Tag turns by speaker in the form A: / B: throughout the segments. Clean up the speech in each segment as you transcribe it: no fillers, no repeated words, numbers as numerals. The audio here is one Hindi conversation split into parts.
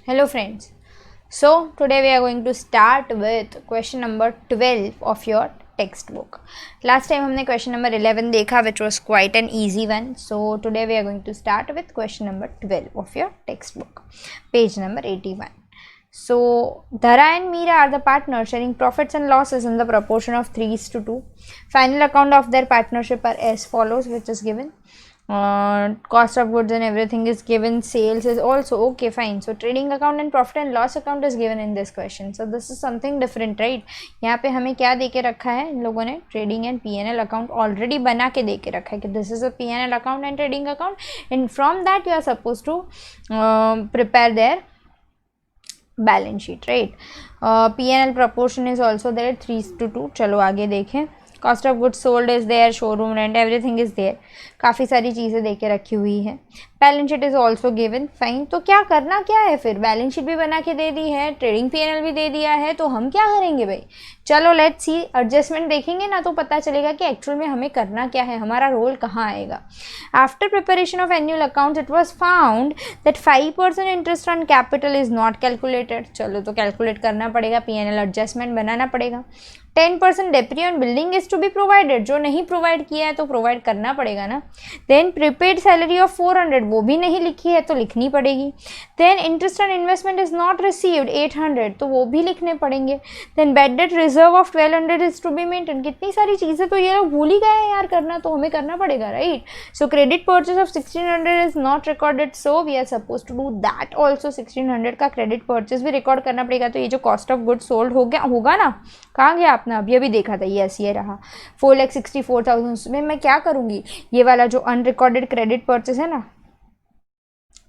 A: Hello friends. So today we are going to start with question number 12 of your textbook. Last time हमने question number 11 देखा which was quite an easy one. So today we are going to start with question number 12 of your textbook. Page number 81. So Dhara and Meera are the partners sharing profits and losses in the proportion of 3:2. Final account of their partnership are as follows, which is given. Cost of goods and everything is given, sales is also okay, fine. So trading account and profit and loss account is given in this question. So this is something different, right? यहाँ पे हमें क्या दे के रखा है इन लोगों ने, trading and PNL account already बना के दे के रखा है कि this is a PNL account and trading account, and from that you are suppose to prepare their balance sheet, right? P&L proportion is also there, 3:2. चलो आगे देखें. Cost of goods sold is there, showroom rent, everything is there. काफ़ी सारी चीज़ें दे के रखी हुई है. Balance sheet is also given, fine. तो क्या करना क्या है फिर, बैलेंस शीट भी बना के दे दी है, ट्रेडिंग पीएनएल भी दे दिया है, तो हम क्या करेंगे भाई. चलो लेट्स सी, एडजस्टमेंट देखेंगे ना तो पता चलेगा कि एक्चुअल में हमें करना क्या है, हमारा रोल कहाँ आएगा. After preparation of annual accounts it was found that 5% interest on capital is not calculated. चलो तो कैलकुलेट करना पड़ेगा, पीएनएल एडजस्टमेंट बनाना पड़ेगा. 10% depre on building is to be provided, जो नहीं प्रोवाइड किया है तो प्रोवाइड करना पड़ेगा ना. देन प्रीपेड सैलरी ऑफ 400, वो भी नहीं लिखी है तो लिखनी पड़ेगी. Then interest on investment is not received 800, तो वो भी लिखने पड़ेंगे. Then bad debt reserve of 1200 is to be maintain. कितनी सारी चीज़ें तो ये लोग भूल ही गए हैं यार करना, तो हमें करना पड़ेगा, right. So credit purchase of 1600 is not recorded, so we are suppose to do that also. 1600 का क्रेडिट परचेज भी रिकॉर्ड करना पड़ेगा. तो ये जो कॉस्ट ऑफ गुड्स सोल्ड हो गया होगा ना, कहाँ गया आपने, अभी देखा था, यस ये रहा 4,64,000. उसमें मैं क्या करूँगी, ये वाला जो अनरिकॉर्डेड क्रेडिट परचेज है ना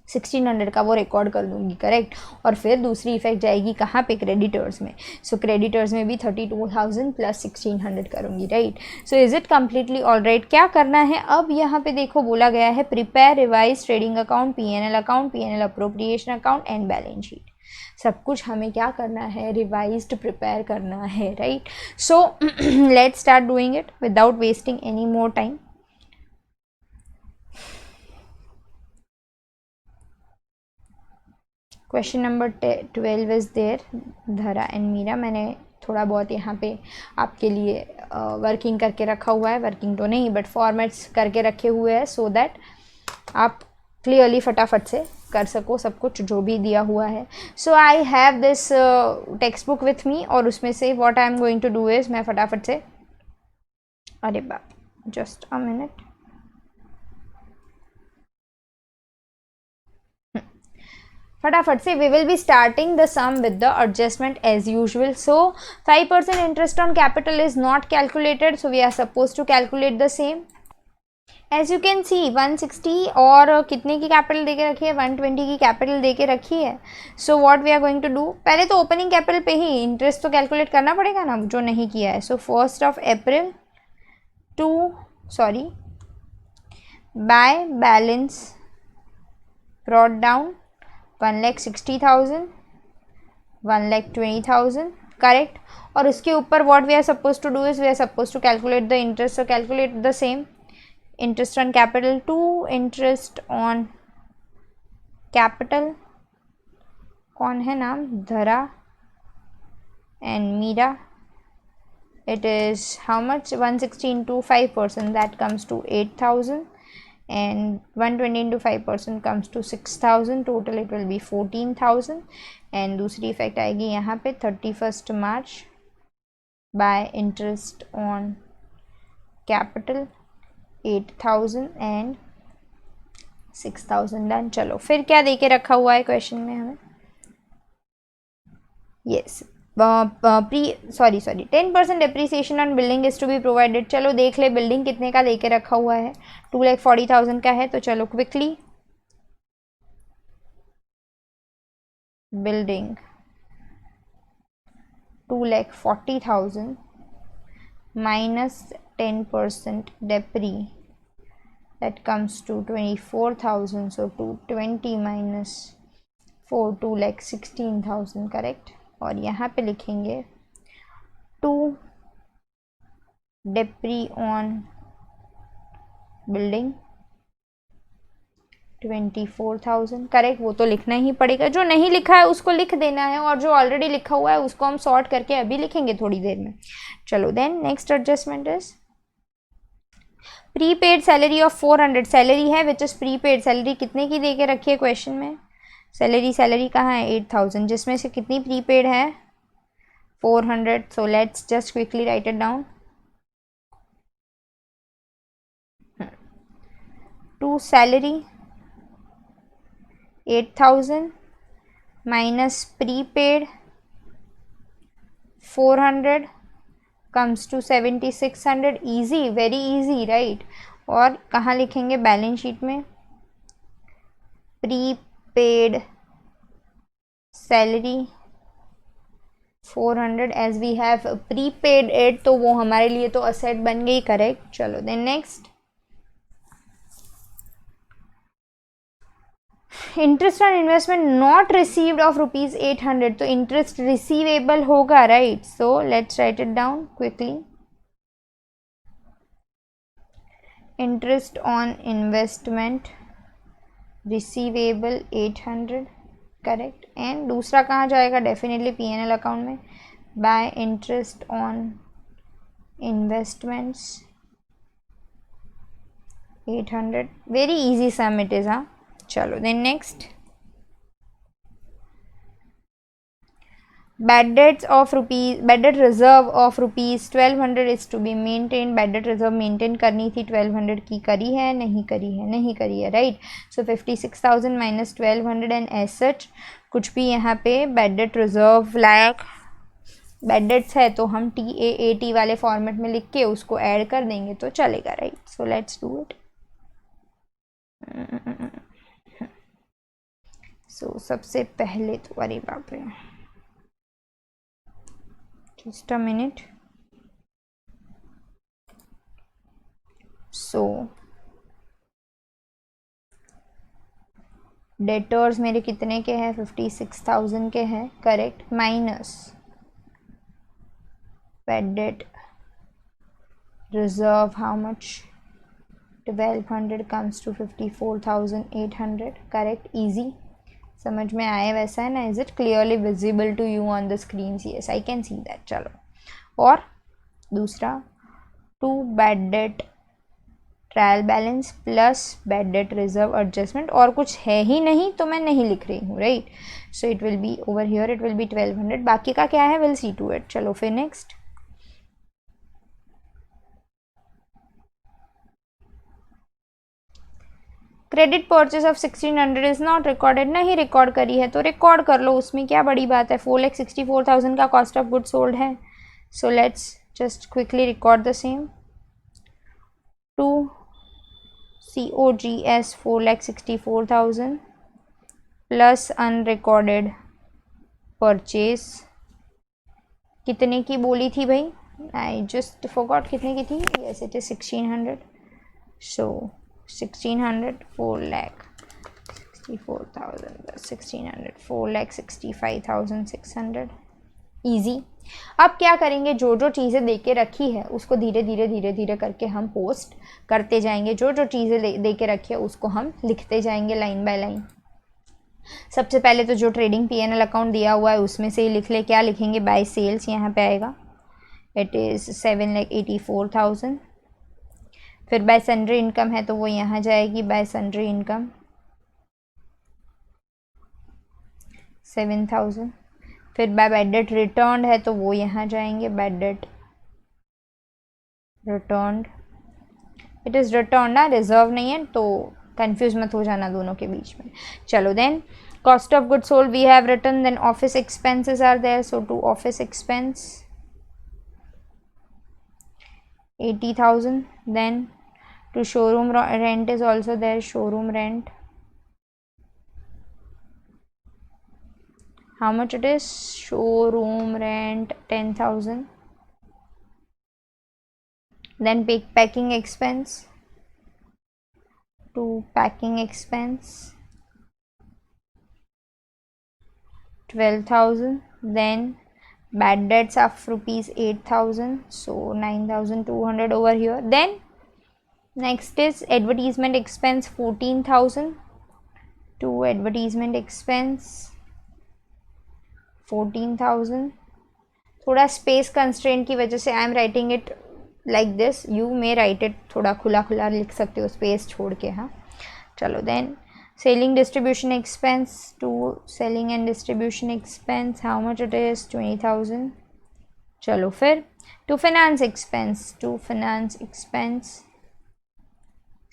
A: 1600 का, वो रिकॉर्ड कर दूंगी, करेक्ट. और फिर दूसरी इफेक्ट जाएगी कहाँ पे, क्रेडिटर्स में. सो क्रेडिटर्स में भी 32,000 प्लस 1600 करूँगी, right. So is it completely all right. क्या करना है अब, यहाँ पे देखो बोला गया है prepare revise trading account, PNL appropriation account and balance sheet. सब कुछ हमें क्या करना है, रिवाइज्ड प्रिपेयर करना है, right. So let's start doing it without wasting any more time. Question number 12 is there, Dhara and Meera. मैंने थोड़ा बहुत यहाँ पे आपके लिए वर्किंग करके रखा हुआ है, वर्किंग तो नहीं बट फॉर्मेट्स करके रखे हुए हैं, सो दैट आप क्लियरली फटाफट से कर सको सब कुछ जो भी दिया हुआ है. So I have this text book with me, और उसमें से what I am going to do is, मैं फटाफट से, अरे बाप, जस्ट अ मिनट, फटाफट से we will be starting the sum with the adjustment as usual. So 5% interest on capital is not calculated, so we are suppose to calculate the same. As you can see 160 और कितने की कैपिटल दे के रखी है, 120 की कैपिटल दे के रखी है. So what we are going to do, पहले तो ओपनिंग कैपिटल पे ही इंटरेस्ट तो कैलकुलेट करना पड़ेगा ना, जो नहीं किया है. So 1st of April by balance brought down 1,60,000, 1,20,000, correct. और उसके ऊपर what we are suppose to do is we are suppose to calculate the interest. So calculate the same. Interest on capital to interest on capital, कौन है नाम, Dhara and Meera. It is how much, 160 into 5%, that comes to 8,000, and 120 into 5% comes to 6,000. total it will be 14,000. and दूसरी इफेक्ट आएगी यहाँ पे 31st March bye interest on capital 8,000 and 6,000. Done. चलो फिर क्या दे के रखा हुआ है क्वेश्चन में हमें, yes pre sorry 10% depreciation on building is to be provided. चलो देख ले बिल्डिंग कितने का लेके रखा हुआ है, 2,40,000 का है. तो चलो quickly, building 2,40,000 minus 10% डेप्री, that comes to 24,000. so 220 minus 4, 2,16,000, correct. और यहाँ पे लिखेंगे 2 डेप्री ऑन बिल्डिंग 24,000 करेक्ट, वो तो लिखना ही पड़ेगा, जो नहीं लिखा है उसको लिख देना है, और जो ऑलरेडी लिखा हुआ है उसको हम सॉर्ट करके अभी लिखेंगे थोड़ी देर में। चलो then next adjustment is prepaid salary of 400, salary है विच इज़ प्रीपेड, सैलरी कितने की दे के रखी है क्वेश्चन में, सैलरी कहाँ है 8,000, जिसमें से कितनी प्रीपेड है 400, so let's just quickly write it down. To salary 8,000 minus prepaid 400 comes to 7,600, easy, very easy, right? और कहाँ लिखेंगे बैलेंस शीट में, prepaid salary 400 as we have prepaid it, तो वो हमारे लिए तो असेट बन गई, करेक्ट। चलो then next, interest on investment not received of ₹800, तो इंटरेस्ट रिसीवेबल होगा, right, so let's write it down quickly. Interest on investment receivable 800, correct, and दूसरा कहाँ जाएगा, डेफिनेटली P&L अकाउंट में, by interest on investments 800, very easy sum it is, हाँ। चलो then next, bad debt reserve of ₹1200 is to be maintain, bad debt reserve maintain करनी थी 1200 की, करी है नहीं करी है, नहीं करी है, right, so 56,000 minus 1200 and as such कुछ भी यहाँ पे बैड डेट रिजर्व लायक बैड डेट्स है तो हम TAAT वाले फॉर्मेट में लिख के उसको ऐड कर देंगे तो चलेगा, right, so let's do it. So सबसे पहले तो, अरे बाप रे, just a minute, so debtors मेरे कितने के हैं, 56,000 के हैं, correct, minus bad debt reserve how much, 1200 comes to 54,800, correct, easy, समझ में आए वैसा है ना, is it clearly visible to you on the screen, yes I can see that. चलो, और दूसरा, to bad debt trial balance plus bad debt reserve adjustment, और कुछ है ही नहीं तो मैं नहीं लिख रही हूँ, right, so it will be over here, it will be 1200, बाकी का क्या है विल सी टू इट। चलो फिर next, credit purchase of 1600 is not recorded, नहीं रिकॉर्ड करी है तो रिकॉर्ड कर लो, उसमें क्या बड़ी बात है, 4,64,000 का कॉस्ट ऑफ गुड सोल्ड है, so let's just quickly record the same, to COGS 4,64,000 plus unrecorded purchase, कितने की बोली थी भाई, आई जस्ट फॉरगॉट कितने की थी, yes it is 1600, so 1600 4,64,000 1600 4,65,600, easy. अब क्या करेंगे, जो जो चीज़ें दे के रखी है उसको धीरे धीरे करके हम पोस्ट करते जाएंगे, जो जो चीज़ें दे के रखी है उसको हम लिखते जाएंगे लाइन बाय लाइन। सबसे पहले तो जो ट्रेडिंग P&L अकाउंट दिया हुआ है उसमें से ही लिख ले, क्या लिखेंगे, बाय सेल्स यहाँ पे आएगा, इट इज़ 7,84,000, फिर बाय सन्ड्री इनकम है तो वो यहाँ जाएगी, बाय सन्ड्री इनकम 7,000, फिर बाय बैड डेट रिटर्न है तो वो यहाँ जाएंगे, bad debt return, it is return ना, रिजर्व नहीं है, तो कंफ्यूज मत हो जाना दोनों के बीच में। चलो then cost of good sold we have return, then office expenses are there, so to office expense 80,000, then to showroom rent is also there, showroom rent, how much it is, showroom rent 10,000, then packing expense, to packing expense 12,000, then bad debts of ₹8,000, so 9,200 over here, then next is advertisement expense 14,000, 2 advertisement expense 14,000. थोड़ा स्पेस कंस्ट्रेंट की वजह से I am writing it like this, you may write it थोड़ा खुला खुला लिख सकते हो स्पेस छोड़ के. हाँ चलो. Then selling distribution expense, to selling and distribution expense how much it is 20,000. चलो फिर to finance expense, to finance expense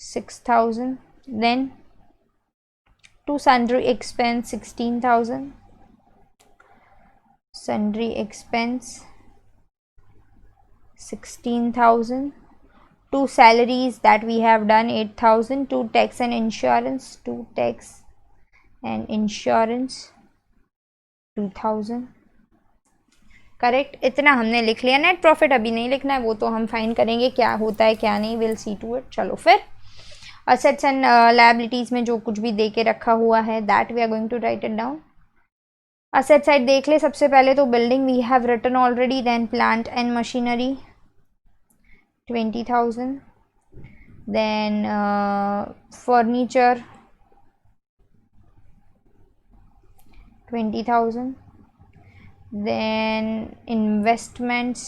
A: 6,000. Then to sundry expense 16,000, sundry expense 16,000. Two salaries that we have done 8,000. Two tax and insurance, two tax and insurance 2,000. Correct, इतना हमने लिख लिया. नेट प्रॉफिट अभी नहीं लिखना है, वो तो हम फाइन करेंगे क्या होता है क्या नहीं, विल सी टू इट. चलो फिर असेट्स एंड लायबिलिटीज में जो कुछ भी दे के रखा हुआ है that we are going to write it down. Asset side देख ले सबसे पहले तो building we have written already. Then plant and machinery 20,000. Then furniture 20,000. Then investments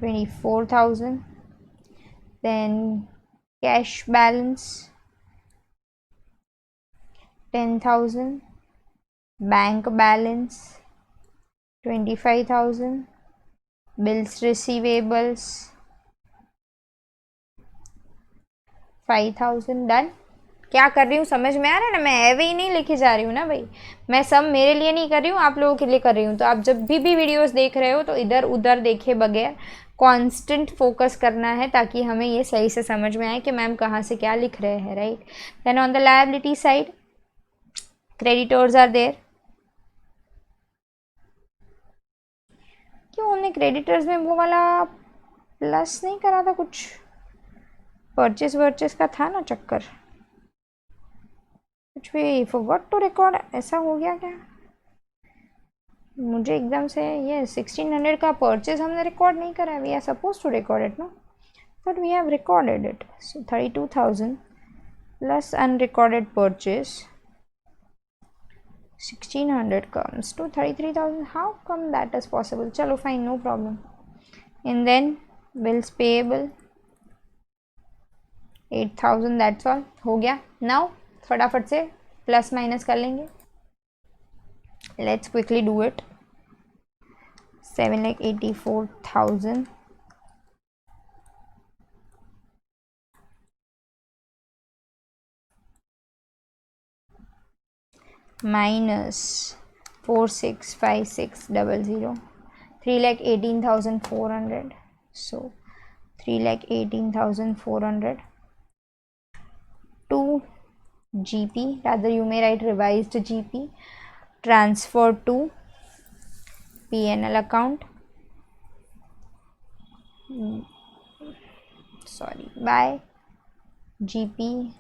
A: 24,000. Then cash balance 10,000. Bank balance 25,000. Bills receivables 5,000. Done. क्या कर रही हूँ समझ में आ रहा है ना, मैं एवे ही नहीं लिखे जा रही हूँ ना भाई, मैं सब मेरे लिए नहीं कर रही हूँ, आप लोगों के लिए कर रही हूँ. तो आप जब भी वीडियोस देख रहे हो तो इधर उधर देखे बगैर कांस्टेंट फोकस करना है ताकि हमें ये सही से समझ में आए कि मैम कहाँ से क्या लिख रहे हैं. Right. Then on the liability side creditors are there. क्यों हमने क्रेडिटर्स में वो वाला प्लस नहीं करा था, कुछ परचेस वर्चेस का था ना चक्कर, कुछ भी फॉरगॉट टू रिकॉर्ड, ऐसा हो गया क्या मुझे एकदम से. ये 1600 का परचेस हमने रिकॉर्ड नहीं करा, we are suppose to record it no, but we have recorded it. So 32,000 plus unrecorded purchase 1600 comes to 33,000. How come that is possible? चलो fine, no problem. And then bills payable 8,000. that's all. हो गया. now फटाफट से प्लस माइनस कर लेंगे. let's quickly do it. 7,84,000 minus 465600, 3,18,400. so 3,18,400 to GP, rather you may write revised GP, transfer to PNL account, sorry, by GP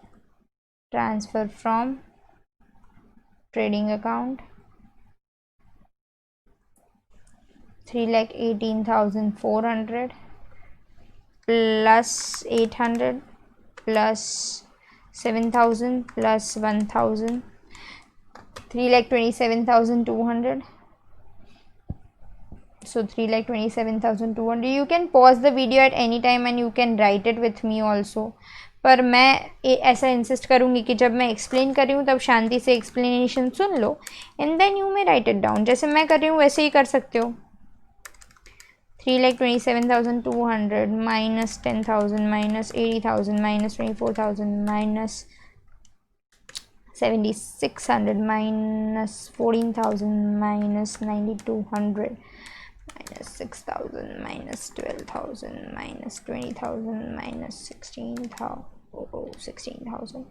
A: transfer from trading account 3,18,400 plus 800 plus 7,000 plus 1,000, 3,27,200. so 3,27,200. you can pause the video at any time and you can write it with me also. पर मैं ऐसा इंसिस्ट करूँगी कि जब मैं एक्सप्लेन कर रही हूँ तब शांति से एक्सप्लेनेशन सुन लो and then you may write it down. जैसे मैं कर रही हूँ वैसे ही कर सकते हो. 3,27,200 minus 10,000 minus 80,000 minus 24,000 minus 7,600 minus 14,000 minus 9,200 minus 6,000 minus 12,000 minus 20,000 minus 16,000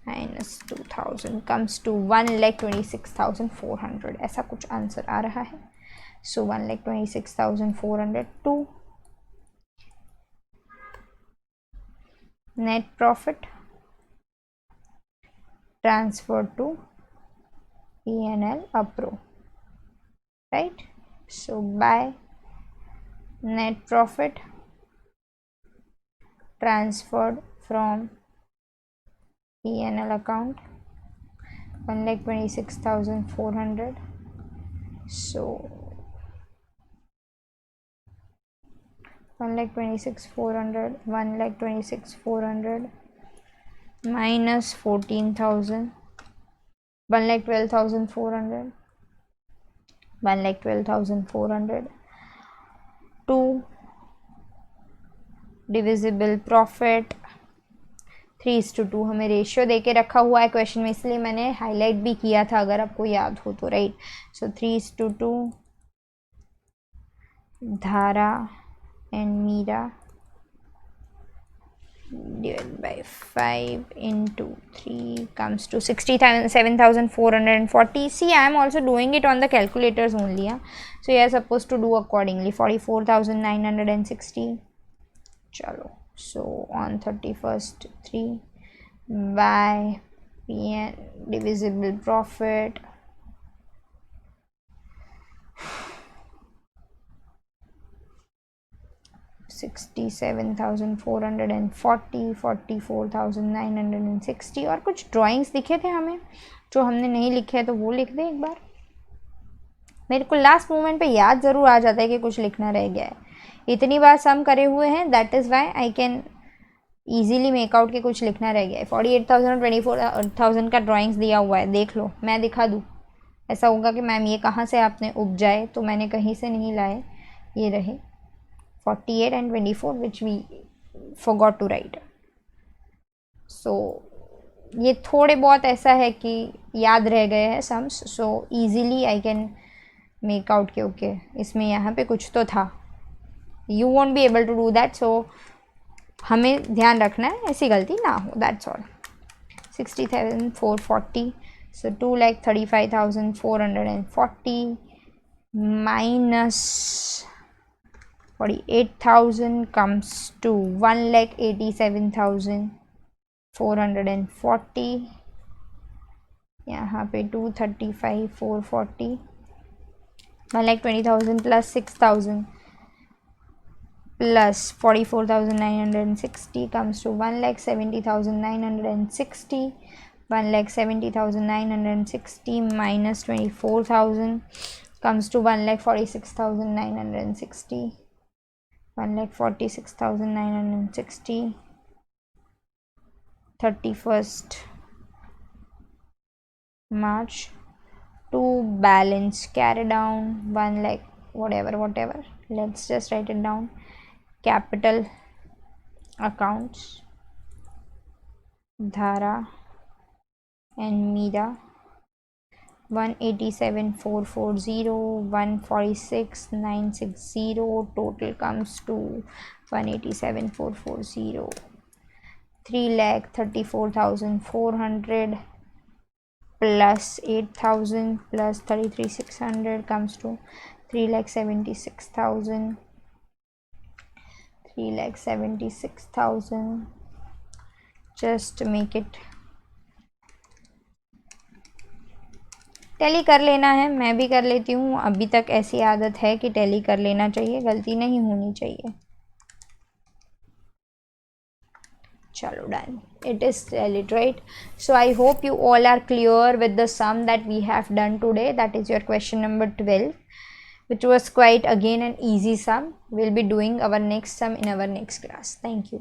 A: minus 2,000 comes to 1,26,400. ऐसा कुछ आंसर आ रहा है. so 1,26,400 to net profit transferred to P&L appro. right. so by net profit transferred from P&L account, 1,26,400. So 1,26,400, 1,26,400 minus 14,000, 1,12,400, 1,12,400 to divisible profit 3:2 हमें रेशियो दे के रखा हुआ है क्वेश्चन में, इसलिए मैंने हाईलाइट भी किया था अगर आपको याद हो तो, राइट. सो 3:2 धारा and Meera divided by 5 into 3 comes to 67,440. See, I am also doing it on the calculators only. So you are supposed to do accordingly. 44,960. Chalo. So on 31st 3 by PN divisible profit 67,440, 44,960. और कुछ ड्राइंग्स दिखे थे हमें जो हमने नहीं लिखे हैं तो वो लिख दें एक बार. मेरे को लास्ट मोमेंट पे याद ज़रूर आ जाता है कि कुछ लिखना रह गया है. इतनी बार सम करे हुए हैं, that is why I can easily make-out के कुछ लिखना रह गया है. 48,000 और 24,000 का ड्राइंग्स दिया हुआ है, देख लो. मैं दिखा दूँ, ऐसा होगा कि मैम ये कहाँ से आपने उपजाए, तो मैंने कहीं से नहीं लाए, ये रहे 48 and 24 which we forgot to write. So ये थोड़े बहुत ऐसा है कि याद रह गए हैं sums, so easily I can make out के ओके इसमें यहाँ पे कुछ तो था. You won't be able to do that, so हमें ध्यान रखना है ऐसी गलती ना हो, that's all. 60,440, so 2,35,440 minus 48,000 comes to 1,87,440. यहाँ पे 235,440, 1,20,000 plus 6,000 plus 44,960 comes to 1,70,960. 1,70,960 minus 24,000 comes to 1,46,960. 1,46,960. 31st March to balance carry down 1 lakh whatever, let's just write it down. Capital accounts Dhara and Meera 187,440, 146,960, total comes to 187,440. 3,34,400 plus 8,000 plus 33,600 comes to 3,76,000. 3,76,000. just make it. Tally कर लेना है, मैं भी कर लेती हूँ. अभी तक ऐसी आदत है कि टैली कर लेना चाहिए, गलती नहीं होनी चाहिए. चलो done, it is tallied, right? So I hope you all are clear with the sum that we have done today. That is your question number 12, which was quite again an easy sum. We'll be doing our next sum in our next class. Thank you.